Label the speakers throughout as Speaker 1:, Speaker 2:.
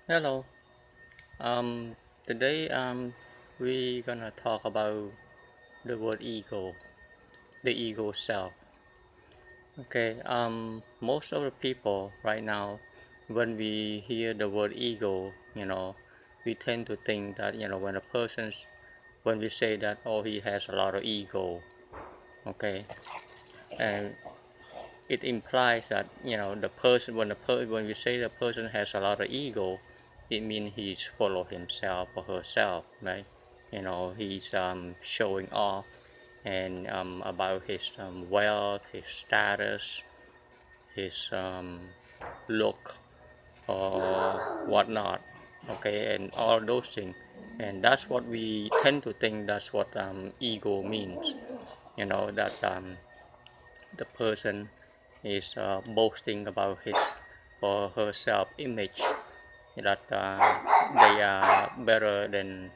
Speaker 1: Hello. Um, Today we gonna talk about the word ego, the ego self. Okay. Most of the people right now, when we hear the word ego, we tend to think that when we say that he has a lot of ego. Okay, and it implies that the person when we say the person has a lot of ego, it means he's full of himself or herself, right? He's showing off and about his wealth, his status, his look or whatnot. Okay, and all those things, and that's what we tend to think. That's what ego means. That the person is boasting about his or her self-image, that they are better than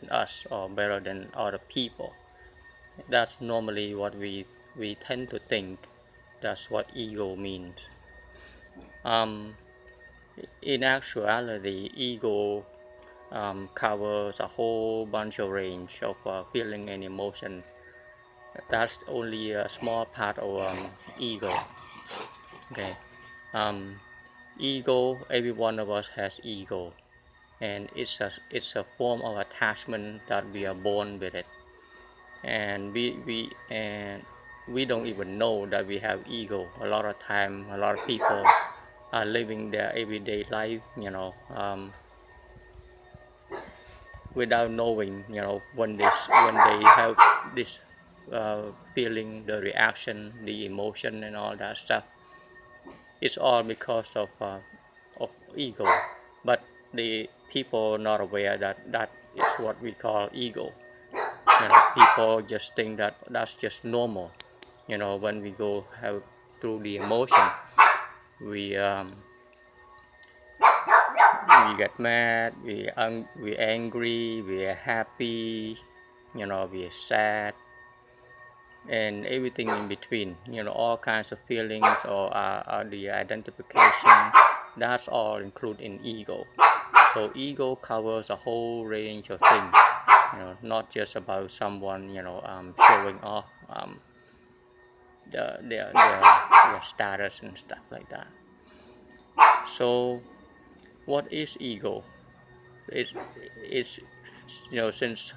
Speaker 1: us or better than other people. That's normally what we tend to think. That's what ego means. Um, in actuality, ego covers a whole bunch of range of feeling and emotion. That's only a small part of ego. Okay. Um, Ego, every one of us has ego, and it's a form of attachment that we are born with it, and we don't even know that we have ego. A lot of time, a lot of people are living their everyday life, without knowing, when they have this feeling, the reaction, the emotion, and all that stuff. It's all because of ego, but the people not aware that that is what we call ego. People just think that that's just normal. When we go have through the emotion, we we get mad, we angry, we are happy, we are sad, and everything in between. All kinds of feelings or the identification. That's all included in ego. So ego covers a whole range of things, not just about someone, showing off their status and stuff like that. So what is ego? It's since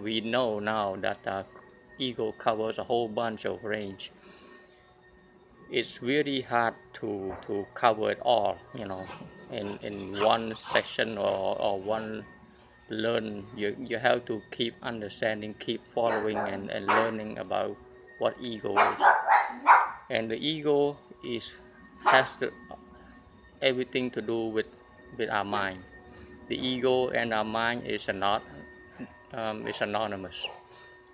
Speaker 1: we know now that ego covers a whole bunch of range. It's really hard to cover it all, in one session or one learn. You have to keep understanding, keep following, and learning about what ego is. And the ego is has everything to do with our mind. The ego and our mind is not is anonymous.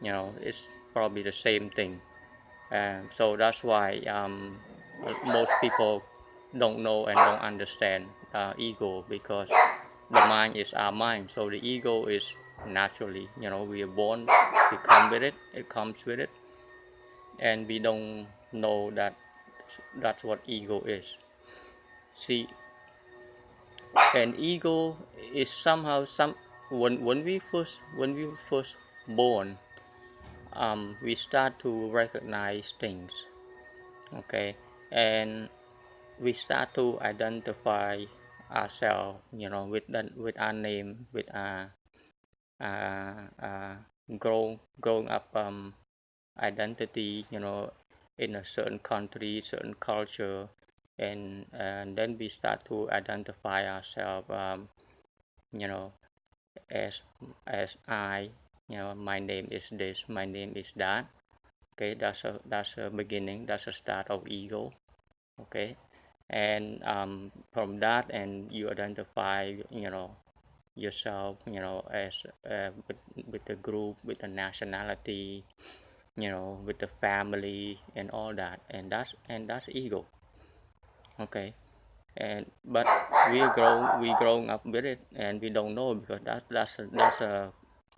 Speaker 1: It's probably the same thing. And so that's why most people don't know and don't understand ego, because the mind is our mind. So the ego is naturally, we are born, we come with it, it comes with it, and we don't know that that's what ego is. See, and ego is somehow when we first born, we start to recognize things. Okay, and we start to identify ourselves, with our name, with our uh, growing up identity, in a certain country, certain culture, and then we start to identify ourselves, you know, as I, my name is this, my name is that. Okay, that's a beginning, that's a start of ego. Okay, and from that, and you identify, yourself, as with the group, with the nationality, with the family and all that, and that's ego. Okay, and but we growing up with it, and we don't know, because that's a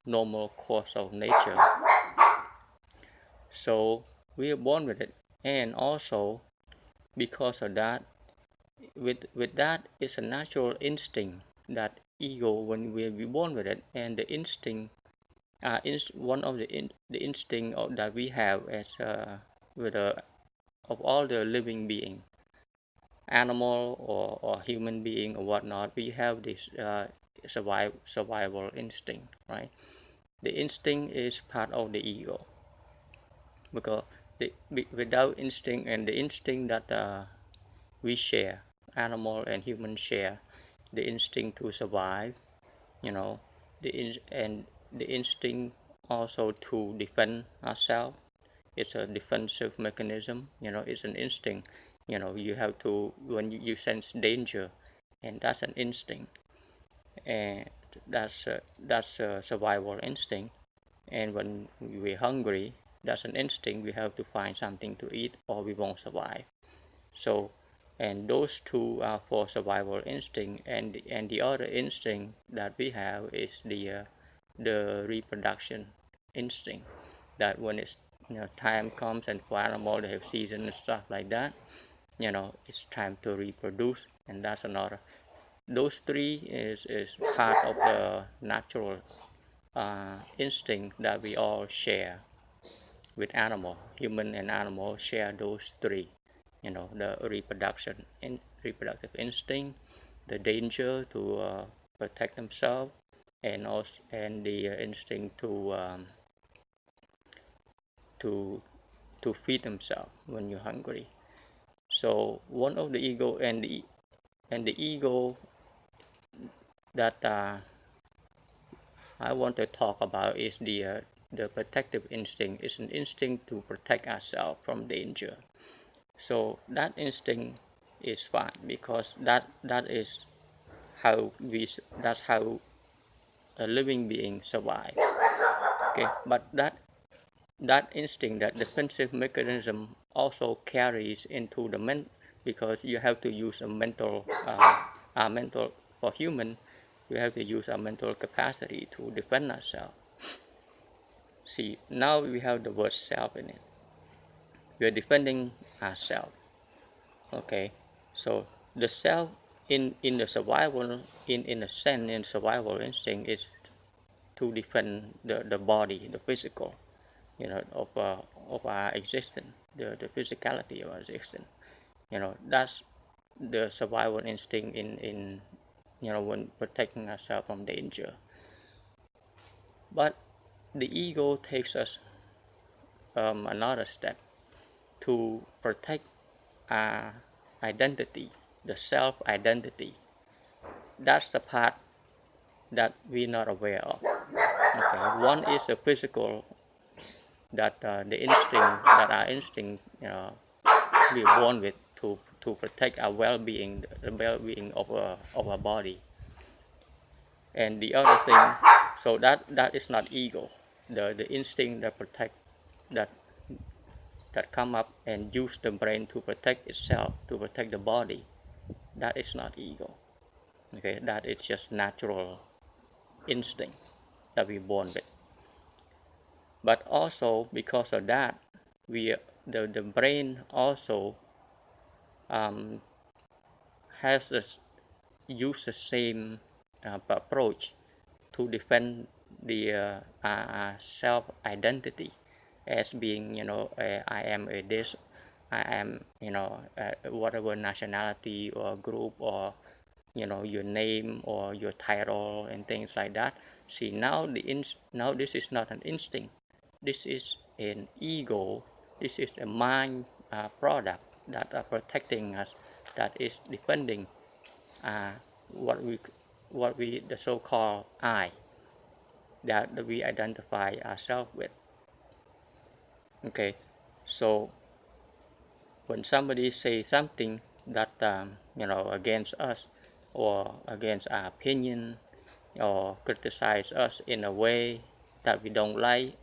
Speaker 1: normal course of nature. So we are born with it, and also because of that, with that, it's a natural instinct that ego, when we're born with it, and the instinct, one of the instinct that we have as with of all the living being, animal or human being or whatnot, we have this survival instinct, right? The instinct is part of the ego, because without instinct, and the instinct that we share, animal and human share, the instinct to survive, you know, and the instinct also to defend ourselves. It's a defensive mechanism, it's an instinct. You have to, when you sense danger, and that's an instinct, and that's a survival instinct. And when we're hungry, that's an instinct. We have to find something to eat or we won't survive. So, and those two are for survival instinct, and the other instinct that we have is the reproduction instinct. That when it's time comes, and for animal they have season and stuff like that, it's time to reproduce, and that's another. Those three is part of the natural instinct that we all share with animal. Human and animal share those three, the reproductive instinct, the danger to protect themselves, and also the instinct to feed themselves when you're hungry. So one of the ego, and the ego that I want to talk about is the protective instinct. Is an instinct to protect ourselves from danger. So that instinct is fine, because that is how that's how a living being survive. Okay, but that instinct, that defensive mechanism, also carries into the because you have to use a mental for human, we have to use our mental capacity to defend ourselves. See, now we have the word self in it. We are defending ourselves. Okay, so the self in the survival, in a sense, in survival instinct, is to defend the body, the physical, of our existence, the physicality of our existence. That's the survival instinct in when protecting ourselves from danger. But the ego takes us another step to protect our identity, the self identity. That's the part that we're not aware of. Okay, one is the physical, that the instinct, that our instinct, we're born with to protect our well-being, the well-being of our body. And the other thing, so that is not ego. The instinct that protect, that come up and use the brain to protect itself, to protect the body, that is not ego. Okay, that is just natural instinct that we're born with. But also because of that, the brain also use the same approach to defend the self identity, as being, I am a this, I am, whatever nationality or group, or your name or your title and things like that. See, now this is not an instinct. This is an ego. This is a mind product that are protecting us, that is defending what we the so-called I, that we identify ourselves with. Okay, so when somebody says something that against us, or against our opinion, or criticize us in a way that we don't like,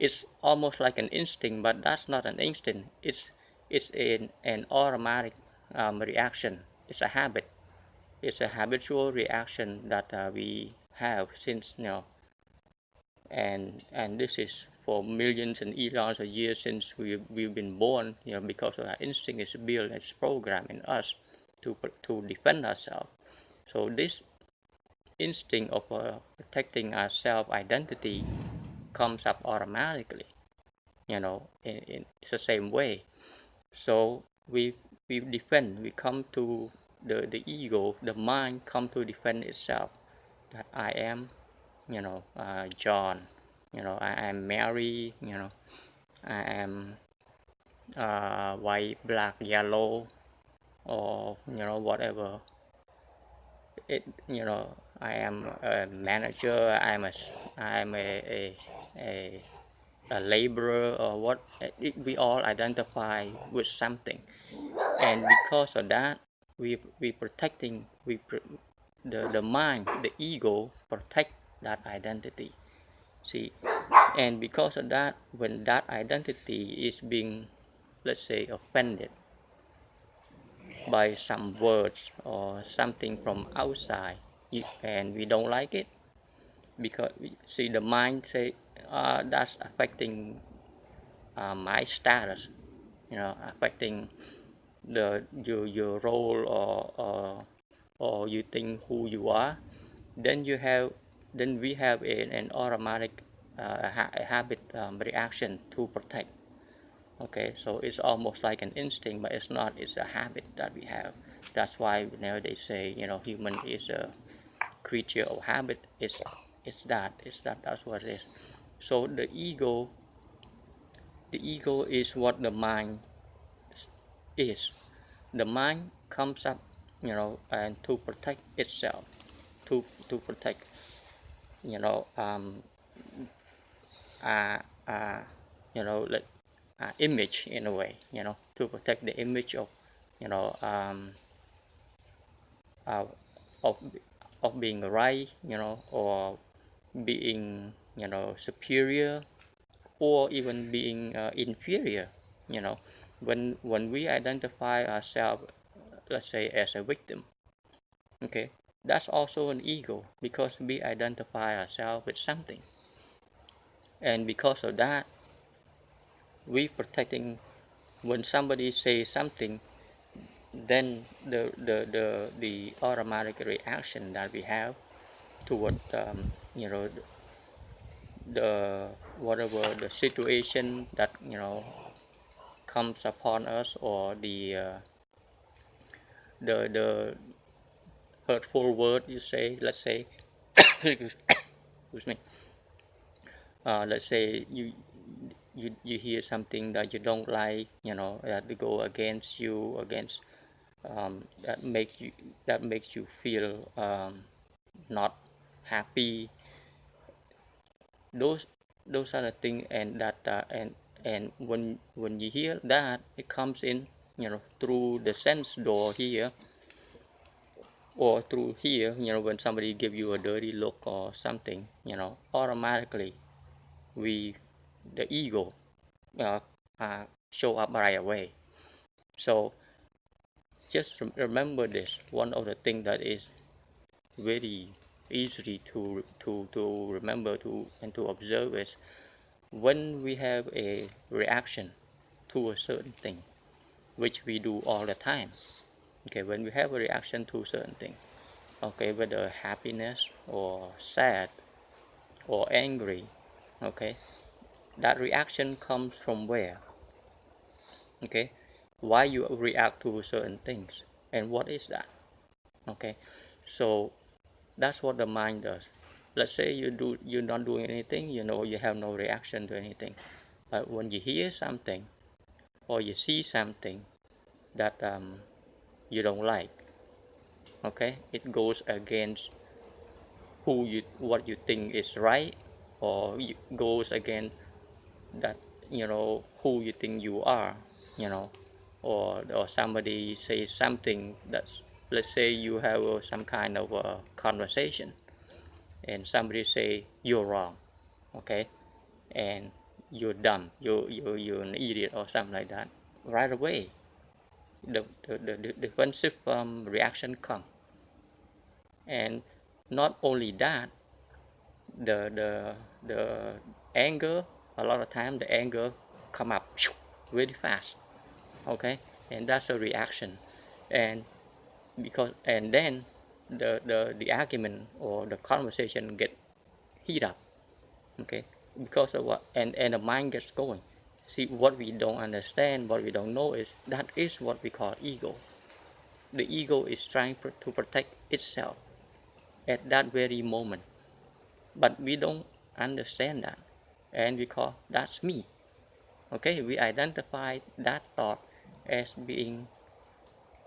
Speaker 1: it's almost like an instinct, but that's not an instinct. It's an automatic reaction. It's a habit. It's a habitual reaction that we have since and this is for millions and eons of years since we've been born, because our instinct is built, it's programmed in us to defend ourselves. So this instinct of protecting our self-identity comes up automatically, it's the same way. So we defend, we come to the ego, the mind come to defend itself, that I am, John, I am Mary, I am white, black, yellow, or whatever it, I am a manager, I am a laborer, or what. We all identify with something, and because of that, we protecting, the mind, the ego protect that identity. See, and because of that, when that identity is being, let's say, offended by some words or something from outside, and we don't like it, because see, the mind say, that's affecting my status, affecting your role, or you think who you are, then we have an automatic a habit reaction to protect. Okay, so it's almost like an instinct, but it's not. It's a habit that we have. That's why they say, human is a creature of habit. That's what it is. So the ego is what the mind is. The mind comes up, and to protect itself, to protect, like image, in a way, to protect the image of, uh, of being right, or being, superior, or even being inferior. When we identify ourselves, let's say, as a victim, okay, that's also an ego, because we identify ourselves with something, and because of that, we protecting. When somebody says something, then the automatic reaction that we have toward, the whatever the situation that comes upon us, or the hurtful word you say, let's say, excuse me, let's say you hear something that you don't like, that go against you, that makes you feel not happy. Those are the things, and that and when you hear that, it comes in, through the sense door here, or through here, when somebody give you a dirty look or something, automatically the ego show up right away. So just remember this. One of the things that is very easy to remember and to observe is, when we have a reaction to a certain thing, which we do all the time. Okay, when we have a reaction to a certain thing, okay, whether happiness or sad or angry, okay, that reaction comes from where? Okay, why you react to certain things, and what is that? Okay, so that's what the mind does. Let's say you're not doing anything, you have no reaction to anything, but when you hear something or you see something that you don't like, okay, it goes against what you think is right, or goes against that, who you think you are, or somebody says something that's, let's say you have some kind of a conversation, and somebody say you're wrong, okay, and you're dumb, you're an idiot, or something like that. Right away, the defensive reaction come. And not only that, the anger a lot of time the anger come up very fast. Okay, and that's a reaction, and then the argument or the conversation get heat up. Okay, because of what, and the mind gets going. See, what we don't understand, what we don't know is that is what we call ego. The ego is trying to protect itself at that very moment, but we don't understand that, and we call that's me. Okay, we identify that thought as being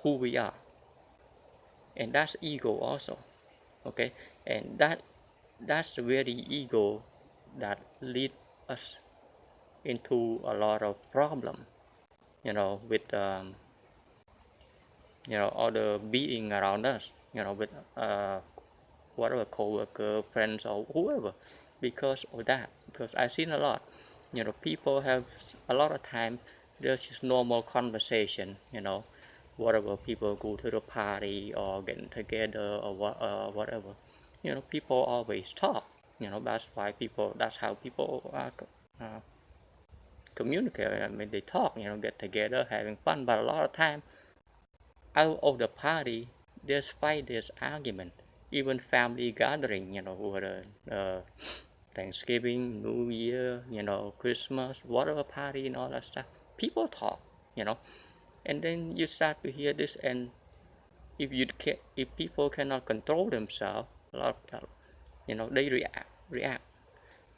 Speaker 1: who we are, and that's ego also. Okay, and that's the very ego that lead us into a lot of problem, with other being around us, with whatever co-worker, friends, or whoever, because of that. Because I've seen a lot, people have a lot of time. There's just normal conversation, whatever, people go to the party or getting together or whatever, people always talk. That's how people uh, communicate. I mean, they talk, get together, having fun. But a lot of time out of the party, there's fight, there's argument. Even family gathering, whether Thanksgiving, New Year, Christmas, whatever party and all that stuff, people talk, and then you start to hear this, and if people cannot control themselves, a lot of, they react.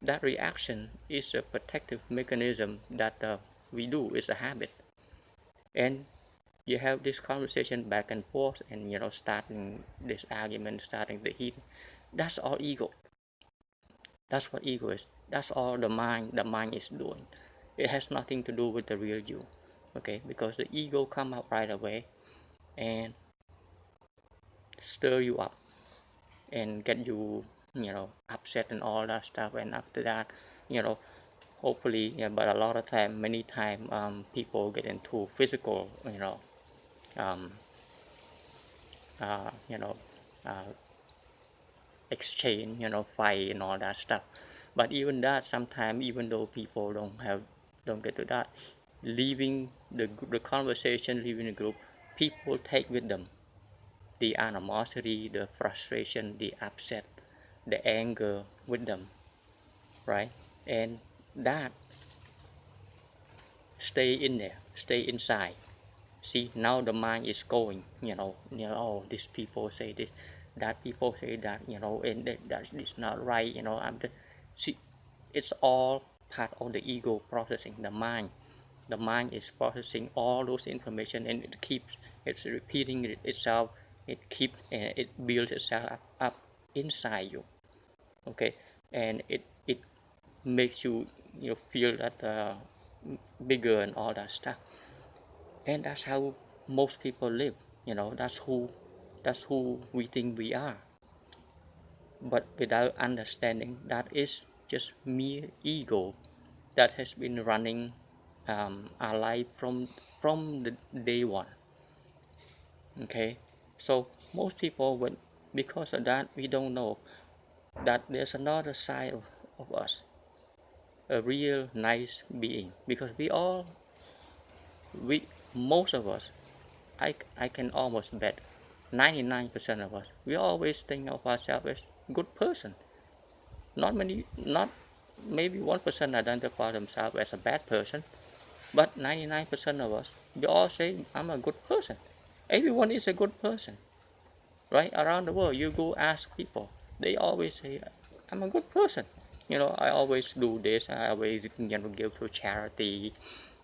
Speaker 1: That reaction is a protective mechanism that we do. It's a habit, and you have this conversation back and forth, and starting this argument, starting the heat. That's all ego. That's what ego is. That's all the mind is doing. It has nothing to do with the real you. Okay, because the ego come out right away and stir you up and get you upset and all that stuff. And after that, hopefully, but a lot of time, many time, people get into physical, um, uh, you know uh, exchange, fight and all that stuff. But even that, sometimes, even though people don't get to that, leaving the conversation, leaving the group, people take with them the animosity, the frustration, the upset, the anger with them, right? And that stay in there, stay inside. See, now the mind is going, oh, these people say this, that people say that, and that is not right, see, it's all part of the ego processing. The mind is processing all those information, and it's repeating itself. It builds itself up inside you. Okay, and it makes you feel that bigger and all that stuff. And that's how most people live. That's who we think we are, but without understanding that is just mere ego that has been running our life from the day one. Okay, so most people, because of that, we don't know that there's another side of us, a real nice being, because we most of us, I can almost bet 99% of us, we always think of ourselves as good person. Not maybe 1% identify themselves as a bad person, but 99% of us, we all say I'm a good person. Everyone is a good person, right? Around the world, you go ask people, they always say I'm a good person. I always do this. I always give to charity,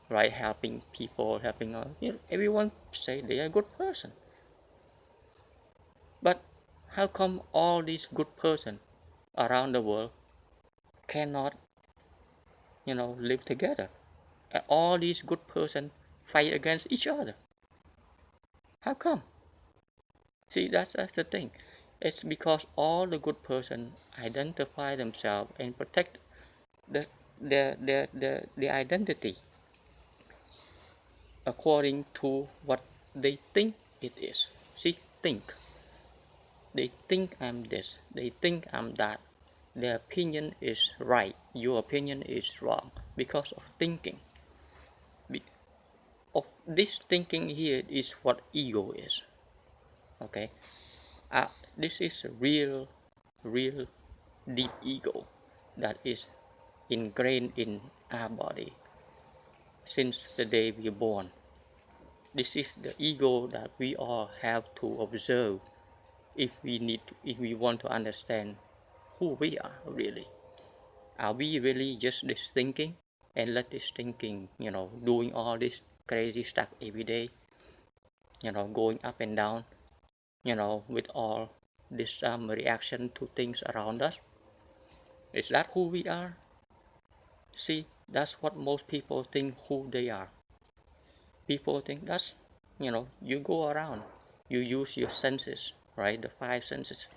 Speaker 1: right? Helping people, helping everyone say they are a good person. But how come all these good person around the world cannot live together? All these good person fight against each other. How come? See, that's the thing. It's because all the good person identify themselves and protect the the identity according to what they think it is. See, think. They think I'm this. They think I'm that. their opinion is right, your opinion is wrong because of thinking. Of this thinking here is what ego is. Okay, this is a real deep ego that is ingrained in our body since the day we are born. This is the ego that we all have to observe if we want to understand who we are really. Are we really just this thinking and let this thinking, doing all this crazy stuff every day, going up and down, with all this reaction to things around us? Is that who we are? See, that's what most people think who they are. People think that's, you go around, you use your senses, right? The five senses,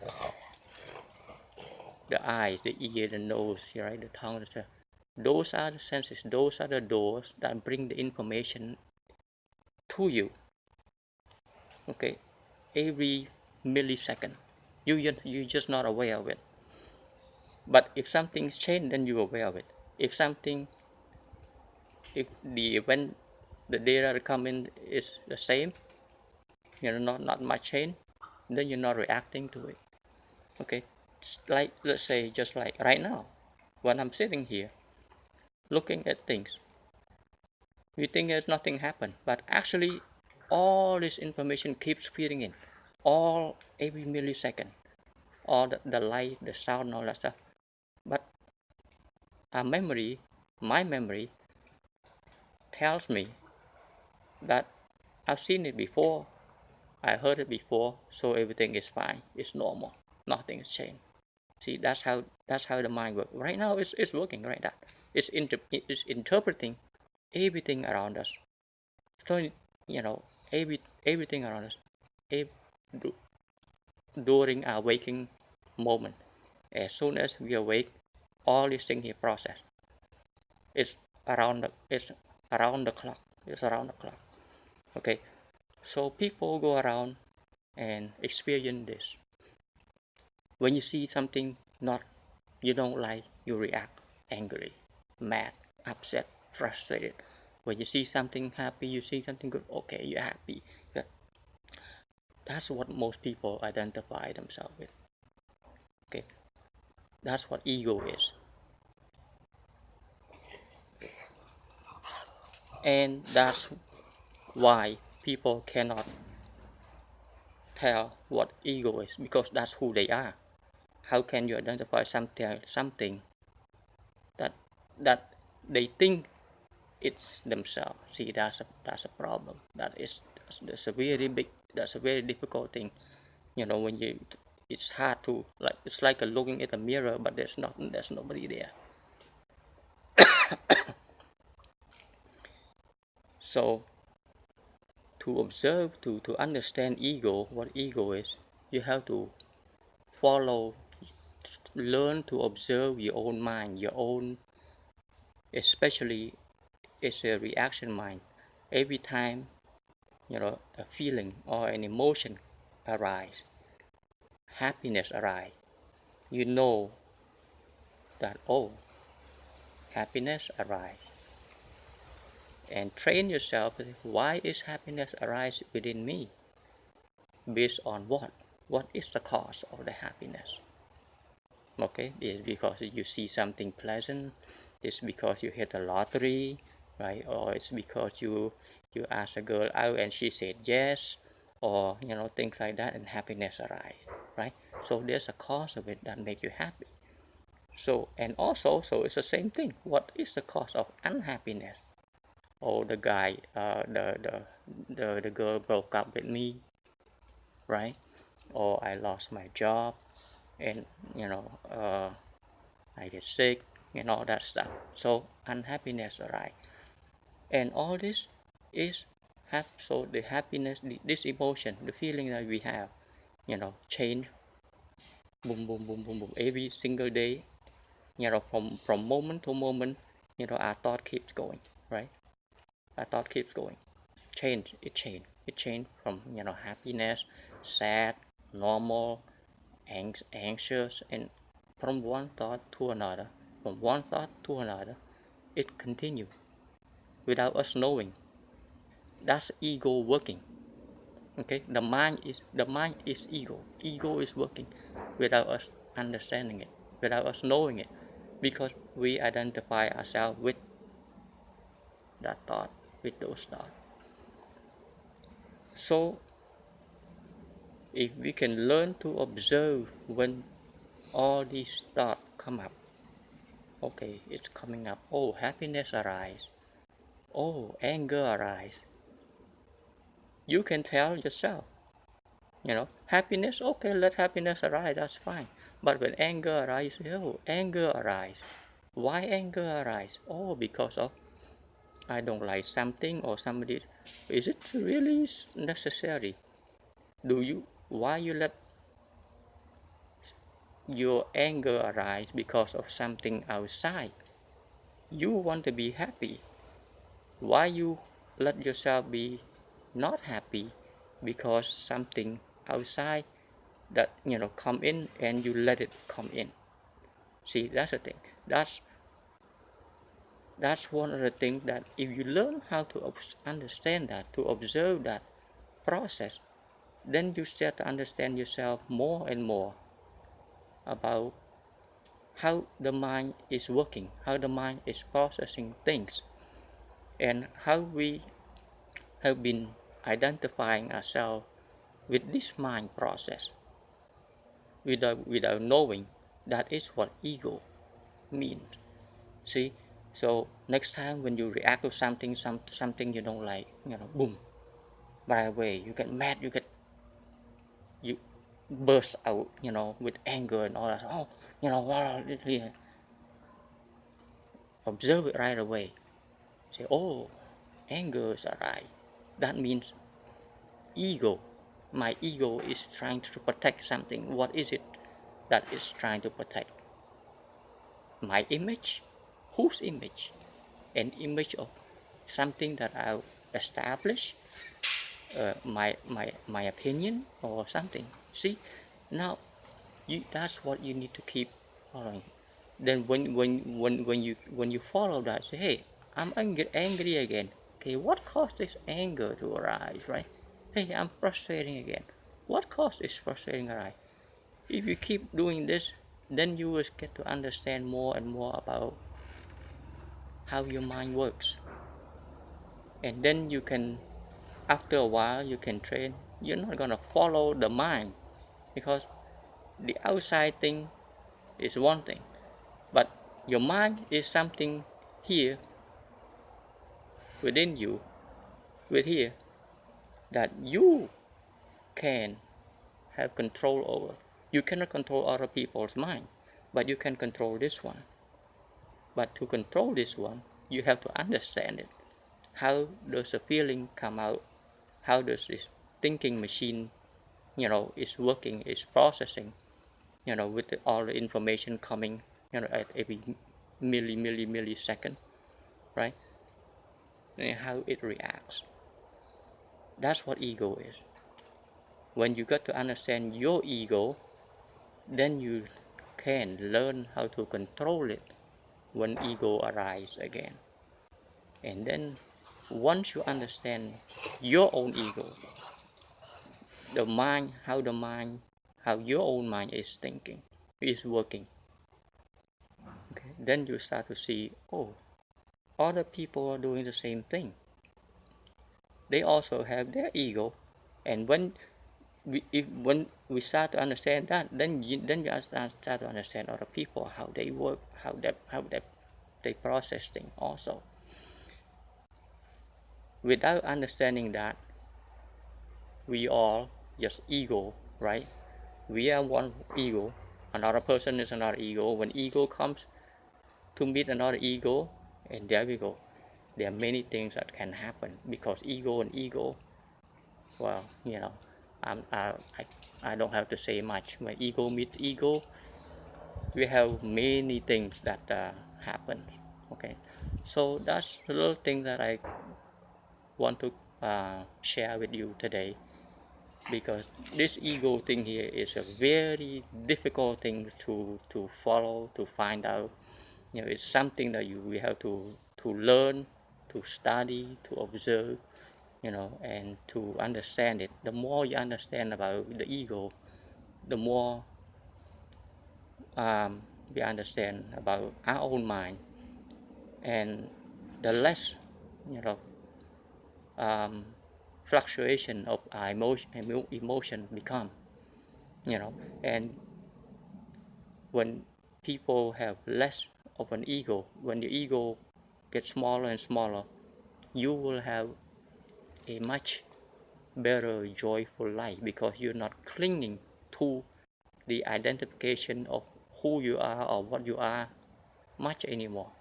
Speaker 1: the eyes, the ear, the nose, right? The tongue, those are the senses. Those are the doors that bring the information to you. Okay, every millisecond, you're just not aware of it. But if something's changed, then you're aware of it. If the event, the data coming is the same, not much change, then you're not reacting to it. Okay, it's like, let's say, just like right now, when I'm sitting here looking at things, we think there's nothing happened, but actually all this information keeps feeding in, all every millisecond, all the light, the sound, all that stuff. But my memory tells me that I've seen it before, I heard it before, so everything is fine, it's normal, nothing has changed. See, that's how the mind works. Right now, it's working right now. It's interpreting everything around us. So, everything around us, during our waking moment. As soon as we awake, all these things here process. It's around the clock. It's around the clock. Okay, so people go around and experience this. When you see something you don't like, you react angry, mad, upset, frustrated. When you see something happy, you see something good, okay, you're happy. That's what most people identify themselves with. Okay, that's what ego is. And that's why people cannot tell what ego is, because that's who they are. How can you identify something that they think it's themselves? See, that's a problem. That's a very difficult thing. When it's hard to, it's like looking at a mirror, but there's nobody there. So to observe, to understand ego, what ego is, you have to learn to observe your own mind, especially it's a reaction mind. Every time, a feeling or an emotion arise, happiness arise, you know that, oh, happiness arise. And train yourself, why is happiness arise within me? Based on what? What is the cause of the happiness? Okay, it's because you see something pleasant, it's because you hit the lottery, right? Or it's because you ask a girl out and she said yes, or things like that, and happiness arise, right? So there's a cause of it that make you happy. So, and also, so it's the same thing. What is the cause of unhappiness? Oh, the guy, the girl broke up with me, right? Or I lost my job, and I get sick, and all that stuff. So unhappiness arise, and all this is so the happiness, this emotion, the feeling that we have, change, boom, boom, boom, boom, boom, every single day. From moment to moment, our thought keeps going, right? Our thought keeps going. It change from happiness, sad, normal, anxious, and from one thought to another, from one thought to another. It continues without us knowing. That's ego working. Okay, the mind is ego. Ego is working without us understanding it, without us knowing it, because we identify ourselves with that thought, with those thoughts. So if we can learn to observe when all these thoughts come up, okay, it's coming up. Oh, happiness arise. Oh, anger arise. You can tell yourself, happiness, okay, let happiness arise, that's fine. But when anger arises, oh, anger arise. Why anger arise? Oh, because of I don't like something or somebody. Is it really necessary? Why you let your anger arise because of something outside? You want to be happy. Why you let yourself be not happy because something outside that come in and you let it come in? See, that's the thing. That's one of the things that if you learn how to understand that, to observe that process, then you start to understand yourself more and more about how the mind is working, how the mind is processing things, and how we have been identifying ourselves with this mind process without knowing that is what ego means. See, so next time when you react to something you don't like, boom, right away you get mad, you burst out, with anger and all that. Oh, observe it right away. Say, oh, anger is arise. That means ego. My ego is trying to protect something. What is it that is trying to protect? My image? Whose image? An image of something that I established, my opinion or something. See, now that's what you need to keep following. Then when you follow that, say, hey, I'm angry again. Okay, what caused this anger to arise, right? Hey, I'm frustrating again. What caused this frustrating arise? If you keep doing this, then you will get to understand more and more about how your mind works. And then you can, after a while, you can train. You're not gonna follow the mind because the outside thing is one thing, but your mind is something here within you, with here, that you can have control over. You cannot control other people's mind, but you can control this one. But to control this one, you have to understand it. How does the feeling come out? How does this thinking machine, is working, is processing, with all the information coming, at every millisecond, right? And how it reacts. That's what ego is. When you got to understand your ego, then you can learn how to control it when ego arises again. And then once you understand your own ego, how your own mind is thinking, is working, okay, then you start to see, oh, other people are doing the same thing. They also have their ego, and when we start to understand that, then you start to understand other people, how they work, how they process things also. Without understanding that, we all just ego, right? We are one ego, another person is another ego. When ego comes to meet another ego, and there we go. There are many things that can happen because ego and ego, well, I don't have to say much. When ego meets ego, we have many things that happen. Okay, so that's the little thing that I want to share with you today. because this ego thing here is a very difficult thing to follow, to find out. It's something that we have to learn, to study, to observe, and to understand it. The more you understand about the ego, the more we understand about our own mind, and the less you know um, fluctuation of our emotion become. And when people have less of an ego, when the ego gets smaller and smaller, you will have a much better joyful life, because you're not clinging to the identification of who you are or what you are much anymore,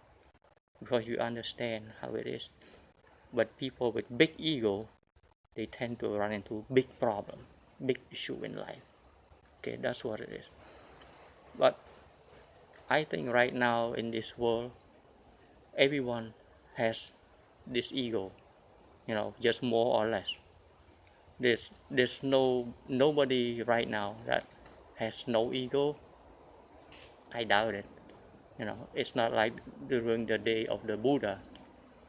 Speaker 1: because you understand how it is. But people with big ego, they tend to run into big problem, big issue in life. Okay, that's what it is. But I think right now in this world, everyone has this ego, just more or less. There's nobody right now that has no ego. I doubt it. It's not like during the day of the Buddha.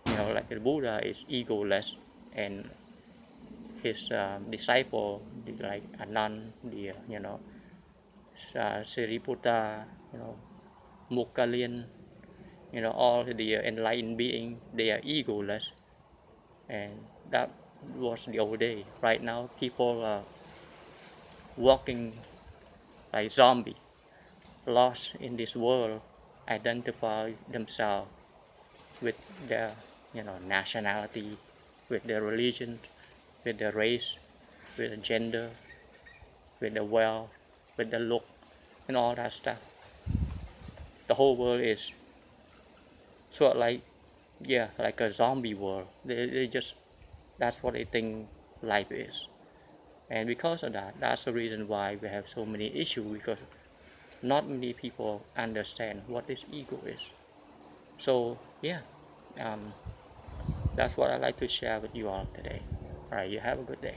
Speaker 1: Like the Buddha is egoless, and his disciple, like Anand, the Sariputta, Mukkalian, all the enlightened being, they are egoless, and that was the old day. Right now, people are walking like zombie, lost in this world, identify themselves with their, nationality, with their religion, with their race, with the gender, with the wealth, with the look, and all that stuff. The whole world is sort of like, yeah, like a zombie world. They just, that's what they think life is. And because of that, that's the reason why we have so many issues, because not many people understand what this ego is. So yeah, um, that's what I like to share with you all today. All right, you have a good day.